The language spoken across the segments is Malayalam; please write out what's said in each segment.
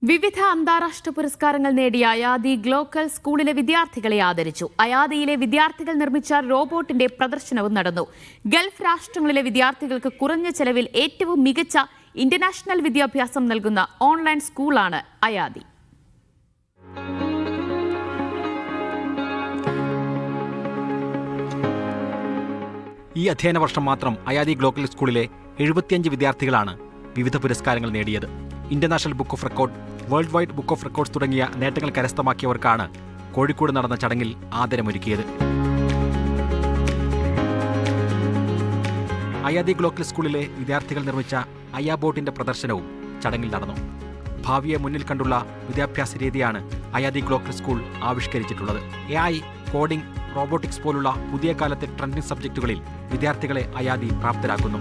വിവിധ അന്താരാഷ്ട്ര പുരസ്കാരങ്ങൾ നേടിയ അയാദി ഗ്ലോക്കൽ സ്കൂളിലെ വിദ്യാർത്ഥികളെ ആദരിച്ചു. അയാദിയിലെ വിദ്യാർത്ഥികൾ നിർമ്മിച്ച റോബോട്ടിന്റെ പ്രദർശനവും നടന്നു. ഗൾഫ് രാഷ്ട്രങ്ങളിലെ വിദ്യാർത്ഥികൾക്ക് കുറഞ്ഞ ചെലവിൽ ഏറ്റവും മികച്ച ഇന്റർനാഷണൽ വിദ്യാഭ്യാസം നൽകുന്ന ഓൺലൈൻ സ്കൂളാണ് അയാദി. ഈ അധ്യയന വർഷം മാത്രം അയാദി ഗ്ലോക്കൽ സ്കൂളിലെ 75 വിദ്യാർത്ഥികളാണ് വിവിധ പുരസ്കാരങ്ങൾ നേടിയത്. International book of record, world wide book of records തുടങ്ങിയ നേട്ടങ്ങൾ കരസ്ഥമാക്കിയവർക്കാണ് കോഴിക്കോട് നടന്ന ചടങ്ങിൽ ആദരമൊരുക്കിയത്. അയാദി ഗ്ലോക്കൽ സ്കൂളിലെ വിദ്യാർത്ഥികൾ നിർമ്മിച്ച അയാബോട്ടിന്റെ പ്രദർശനവും ചടങ്ങിൽ നടന്നു. ഭാവിയെ മുന്നിൽ കണ്ടുള്ള വിദ്യാഭ്യാസ രീതിയാണ് അയാദി ഗ്ലോക്കൽ സ്കൂൾ ആവിഷ്കരിച്ചിട്ടുള്ളത്. AI, കോഡിംഗ്, റോബോട്ടിക്സ് പോലുള്ള പുതിയ കാലത്തെ ട്രെൻഡിംഗ് സബ്ജക്റ്റുകളിൽ വിദ്യാർത്ഥികളെ അയാദി പ്രാപ്തരാക്കുന്നു.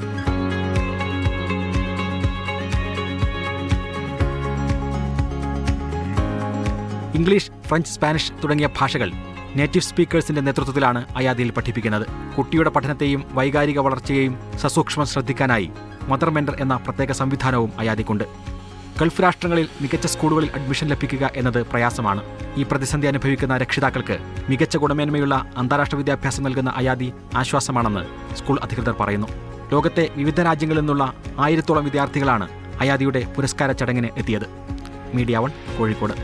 ഇംഗ്ലീഷ്, ഫ്രഞ്ച്, സ്പാനിഷ് തുടങ്ങിയ ഭാഷകൾ നേറ്റീവ് സ്പീക്കേഴ്സിന്റെ നേതൃത്വത്തിലാണ് അയാദിയിൽ പഠിപ്പിക്കുന്നത്. കുട്ടിയുടെ പഠനത്തെയും വൈകാരിക വളർച്ചയെയും സസൂക്ഷ്മം ശ്രദ്ധിക്കാനായി മദർ മെന്റർ എന്ന പ്രത്യേക സംവിധാനവും അയാദിക്കുണ്ട്. ഗൾഫ് രാഷ്ട്രങ്ങളിൽ മികച്ച സ്കൂളുകളിൽ അഡ്മിഷൻ ലഭിക്കുക എന്നത് പ്രയാസമാണ്. ഈ പ്രതിസന്ധി അനുഭവിക്കുന്ന രക്ഷിതാക്കൾക്ക് മികച്ച ഗുണമേന്മയുള്ള അന്താരാഷ്ട്ര വിദ്യാഭ്യാസം നൽകുന്ന അയാദി ആശ്വാസമാണെന്ന് സ്കൂൾ അധികൃതർ പറയുന്നു. ലോകത്തെ വിവിധ രാജ്യങ്ങളിൽ നിന്നുള്ള 1000-ഓളം വിദ്യാർത്ഥികളാണ് അയാദിയുടെ പുരസ്കാര ചടങ്ങിന് എത്തിയത്. മീഡിയ 1 കോഴിക്കോട്.